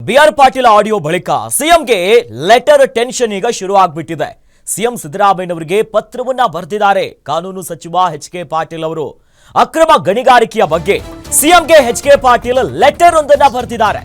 B R Patil audio ಬಳಿಕ ಸಿಎಂಗೆ letter tension ಈಗ ಶುರು ಆಗ್ಬಿಟ್ಟಿದೆ. ಸಿಎಂ ಸಿದ್ದರಾಮಯ್ಯನವರಿಗೆ ಪತ್ರವನ್ನ ಬರೆದಿದ್ದಾರೆ ಕಾನೂನು ಸಚಿವ ಎಚ್.ಕೆ. ಪಾಟೀಲ್ ಅವರು. ಅಕ್ರಮ ಗಣಿಗಾರಿಕೆಯ ಬಗ್ಗೆ ಸಿಎಂಗೆ ಎಚ್.ಕೆ. ಪಾಟೀಲ್ ಲೆಟರ್ ಒಂದನ್ನ ಬರೆದಿದ್ದಾರೆ.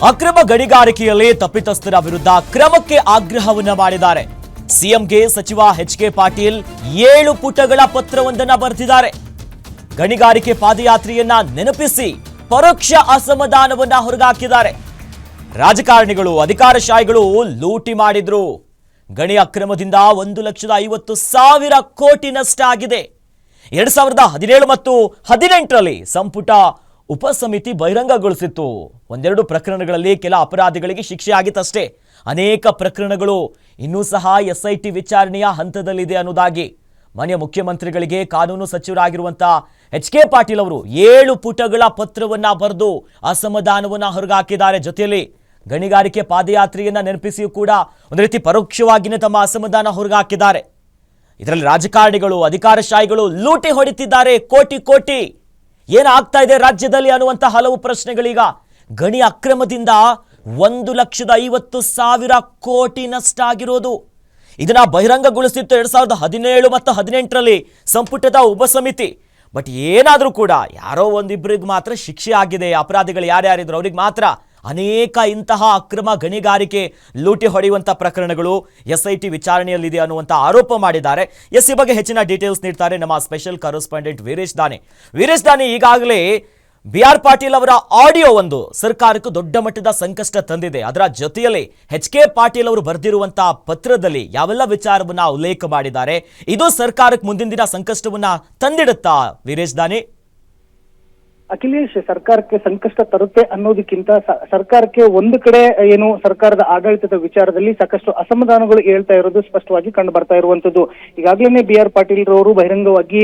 ಅಕ್ರಮ ಗಣಿಗಾರಿಕೆಯಲ್ಲಿ ತಪ್ಪಿತಸ್ಥರ ವಿರುದ್ಧ ಕ್ರಮಕ್ಕೆ ಆಗ್ರಹವನ್ನ ಮಾಡಿದ್ದಾರೆ. ಸಿಎಂಗೆ ಸಚಿವ ಎಚ್.ಕೆ. ಪಾಟೀಲ್ 7 ಪುಟಗಳ ಪತ್ರವೊಂದನ್ನ ಬರೆದಿದ್ದಾರೆ. ಗಣಿಗಾರಿಕೆ ಪಾದಯಾತ್ರೆಯನ್ನ ನೆನಪಿಸಿ ಪರೋಕ್ಷ ಅಸಮಾಧಾನವನ್ನ ಹೊರಗಾಕಿದ್ದಾರೆ. ರಾಜಕಾರಣಿಗಳು, ಅಧಿಕಾರಶಾಹಿಗಳು ಲೂಟಿ ಮಾಡಿದ್ರು. ಗಣಿ ಅಕ್ರಮದಿಂದ 1,50,000 ಕೋಟಿ ನಷ್ಟ ಆಗಿದೆ. 2017 ಮತ್ತು 2018ರಲ್ಲಿ ಸಂಪುಟ ಉಪಸಮಿತಿ ಬಹಿರಂಗಗೊಳಿಸಿತ್ತು. ಒಂದೆರಡು ಪ್ರಕರಣಗಳಲ್ಲಿ ಕೆಲ ಅಪರಾಧಿಗಳಿಗೆ ಶಿಕ್ಷೆ ಆಗಿತ್ತಷ್ಟೇ. ಅನೇಕ ಪ್ರಕರಣಗಳು ಇನ್ನೂ ಸಹ SIT ವಿಚಾರಣೆಯ ಹಂತದಲ್ಲಿದೆ ಅನ್ನೋದಾಗಿ ಮಾನ್ಯ ಮುಖ್ಯಮಂತ್ರಿಗಳಿಗೆ ಕಾನೂನು ಸಚಿವರಾಗಿರುವಂತಹ ಎಚ್.ಕೆ. ಪಾಟೀಲ್ ಅವರು 7 ಪುಟಗಳ ಪತ್ರವನ್ನ ಬರೆದು ಅಸಮಾಧಾನವನ್ನ ಹೊರಗಾಕಿದ್ದಾರೆ. ಜೊತೆಯಲ್ಲಿ ಗಣಿಗಾರಿಕೆ ಪಾದಯಾತ್ರೆಯನ್ನ ನೆನಪಿಸಿಯೂ ಕೂಡ ಒಂದು ರೀತಿ ಪರೋಕ್ಷವಾಗಿಯೇ ತಮ್ಮ ಅಸಮಾಧಾನ ಹೊರಗಾಕಿದ್ದಾರೆ. ಇದರಲ್ಲಿ ರಾಜಕಾರಣಿಗಳು, ಅಧಿಕಾರಶಾಹಿಗಳು ಲೂಟಿ ಹೊಡಿತಿದ್ದಾರೆ. ಕೋಟಿ ಕೋಟಿ ಏನಾಗ್ತಾ ಇದೆ ರಾಜ್ಯದಲ್ಲಿ ಅನ್ನುವಂಥ ಹಲವು ಪ್ರಶ್ನೆಗಳೀಗ. ಗಣಿ ಅಕ್ರಮದಿಂದ 1,50,000 ಕೋಟಿ ನಷ್ಟ ಆಗಿರೋದು. ಇದನ್ನ ಬಹಿರಂಗಗೊಳಿಸಿತ್ತು 2017 ಮತ್ತು 2018ರಲ್ಲಿ ಸಂಪುಟದ ಉಪಸಮಿತಿ. ಬಟ್ ಏನಾದರೂ ಕೂಡ ಯಾರೋ ಒಂದಿಬ್ಬರಿಗೆ ಮಾತ್ರ ಶಿಕ್ಷೆ ಆಗಿದೆ. ಅಪರಾಧಿಗಳು ಯಾರ್ಯಾರಿದ್ರು ಅವ್ರಿಗೆ ಮಾತ್ರ. ಅನೇಕ ಇಂತಹ ಅಕ್ರಮ ಗಣಿಗಾರಿಕೆ ಲೂಟಿ ಹೊಡೆಯುವಂಥ ಪ್ರಕರಣಗಳು SIT ವಿಚಾರಣೆಯಲ್ಲಿದೆ ಅನ್ನುವಂಥ ಆರೋಪ ಮಾಡಿದ್ದಾರೆ. ಈ ಬಗ್ಗೆ ಹೆಚ್ಚಿನ ಡೀಟೇಲ್ಸ್ ನೀಡ್ತಾರೆ ನಮ್ಮ ಸ್ಪೆಷಲ್ ಕರೆಸ್ಪಾಂಡೆಂಟ್ ವೀರೇಶ್ ದಾನಿ. ವೀರೇಶ್ ದಾನಿ, ಈಗಾಗಲೇ ಬಿಆರ್ ಪಾಟೀಲ್ ಅವರ ಆಡಿಯೋ ಒಂದು ಸರ್ಕಾರಕ್ಕೂ ದೊಡ್ಡ ಮಟ್ಟದ ಸಂಕಷ್ಟ ತಂದಿದೆ. ಅದರ ಜೊತೆಯಲ್ಲಿ ಎಚ್.ಕೆ. ಪಾಟೀಲ್ ಅವರು ಬರೆದಿರುವಂತಹ ಪತ್ರದಲ್ಲಿ ಯಾವೆಲ್ಲ ವಿಚಾರವನ್ನ ಉಲ್ಲೇಖ ಮಾಡಿದ್ದಾರೆ, ಇದು ಸರ್ಕಾರಕ್ಕೆ ಮುಂದಿನ ದಿನ ಸಂಕಷ್ಟವನ್ನ ತಂದಿಡುತ್ತಾ ವೀರೇಶ್ ದಾನಿ? ಅಖಿಲೇಶ್, ಸರ್ಕಾರಕ್ಕೆ ಸಂಕಷ್ಟ ತರುತ್ತೆ ಅನ್ನೋದಕ್ಕಿಂತ ಸರ್ಕಾರಕ್ಕೆ ಒಂದು ಕಡೆ ಏನು ಸರ್ಕಾರದ ಆಡಳಿತದ ವಿಚಾರದಲ್ಲಿ ಸಾಕಷ್ಟು ಅಸಮಾಧಾನಗಳು ಹೇಳ್ತಾ ಇರೋದು ಸ್ಪಷ್ಟವಾಗಿ ಕಂಡು ಬರ್ತಾ ಇರುವಂತದ್ದು. ಈಗಾಗಲೇ ಬಿಆರ್ ಪಾಟೀಲ್ ರವರು ಬಹಿರಂಗವಾಗಿ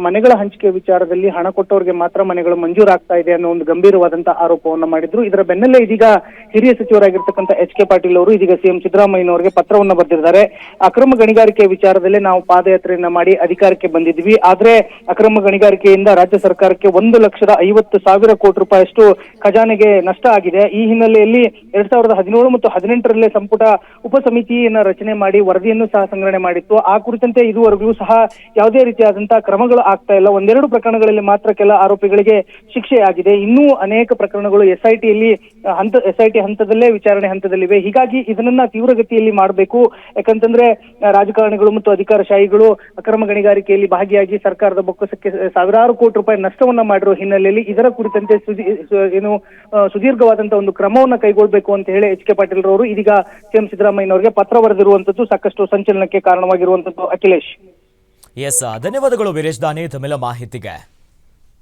ಮನೆಗಳ ಹಂಚಿಕೆ ವಿಚಾರದಲ್ಲಿ ಹಣ ಕೊಟ್ಟವರಿಗೆ ಮಾತ್ರ ಮನೆಗಳು ಮಂಜೂರಾಗ್ತಾ ಇದೆ ಅನ್ನೋ ಒಂದು ಗಂಭೀರವಾದಂತಹ ಆರೋಪವನ್ನ ಮಾಡಿದ್ರು. ಇದರ ಬೆನ್ನಲ್ಲೇ ಇದೀಗ ಹಿರಿಯ ಸಚಿವರಾಗಿರ್ತಕ್ಕಂಥ ಎಚ್.ಕೆ. ಪಾಟೀಲ್ ಅವರು ಇದೀಗ ಸಿಎಂ ಸಿದ್ದರಾಮಯ್ಯನವರಿಗೆ ಪತ್ರವನ್ನ ಬರೆದಿದ್ದಾರೆ. ಅಕ್ರಮ ಗಣಿಗಾರಿಕೆ ವಿಚಾರದಲ್ಲಿ ನಾವು ಪಾದಯಾತ್ರೆಯನ್ನ ಮಾಡಿ ಅಧಿಕಾರಕ್ಕೆ ಬಂದಿದ್ವಿ. ಆದ್ರೆ ಅಕ್ರಮ ಗಣಿಗಾರಿಕೆಯಿಂದ ರಾಜ್ಯ ಸರ್ಕಾರಕ್ಕೆ 1,50,000 ಕೋಟಿ ರೂಪಾಯಿಯಷ್ಟು ಖಜಾನೆಗೆ ನಷ್ಟ ಆಗಿದೆ. ಈ ಹಿನ್ನೆಲೆಯಲ್ಲಿ 2017 ಮತ್ತು 2018ರಲ್ಲೇ ಸಂಪುಟ ಉಪಸಮಿತಿಯನ್ನ ರಚನೆ ಮಾಡಿ ವರದಿಯನ್ನು ಸಹ ಸಂಗ್ರಹಣೆ ಮಾಡಿತ್ತು. ಆ ಕುರಿತಂತೆ ಇದುವರೆಗೂ ಸಹ ಯಾವುದೇ ರೀತಿಯಾದಂತಹ ಕ್ರಮಗಳು ಆಗ್ತಾ ಇಲ್ಲ. ಒಂದೆರಡು ಪ್ರಕರಣಗಳಲ್ಲಿ ಮಾತ್ರ ಕೆಲ ಆರೋಪಿಗಳಿಗೆ ಶಿಕ್ಷೆ ಆಗಿದೆ. ಇನ್ನೂ ಅನೇಕ ಪ್ರಕರಣಗಳು SIT ಹಂತದಲ್ಲೇ ವಿಚಾರಣೆ ಹಂತದಲ್ಲಿವೆ. ಹೀಗಾಗಿ ಇದನ್ನ ತೀವ್ರಗತಿಯಲ್ಲಿ ಮಾಡಬೇಕು. ಯಾಕಂತಂದ್ರೆ ರಾಜಕಾರಣಿಗಳು ಮತ್ತು ಅಧಿಕಾರಶಾಹಿಗಳು ಅಕ್ರಮ ಗಣಿಗಾರಿಕೆಯಲ್ಲಿ ಭಾಗಿಯಾಗಿ ಸರ್ಕಾರದ ಬೊಕ್ಕಸಕ್ಕೆ ಸಾವಿರಾರು ಕೋಟಿ ರೂಪಾಯಿ ನಷ್ಟವನ್ನ ಮಾಡಿರೋ ಹಿನ್ನೆಲೆಯಲ್ಲಿ ಇದರ ಕುರಿತಂತೆ ಸುದೀರ್ಘವಾದಂತಹ ಒಂದು ಕ್ರಮವನ್ನ ಕೈಗೊಳ್ಳಬೇಕು ಅಂತ ಹೇಳಿ ಎಚ್.ಕೆ. ಪಾಟೀಲ್ ರವರು ಇದೀಗ ಸಿಎಂ ಸಿದ್ದರಾಮಯ್ಯನವರಿಗೆ ಪತ್ರ ಬರೆದಿರುವಂತದ್ದು ಸಾಕಷ್ಟು ಸಂಚಲನಕ್ಕೆ ಕಾರಣವಾಗಿರುವಂತದ್ದು. ಅಖಿಲೇಶ್, ಧನ್ಯವಾದಗಳು ವೀರೇಶ್ ದಾನಿ ತಮ್ಮೆಲ್ಲ ಮಾಹಿತಿಗೆ.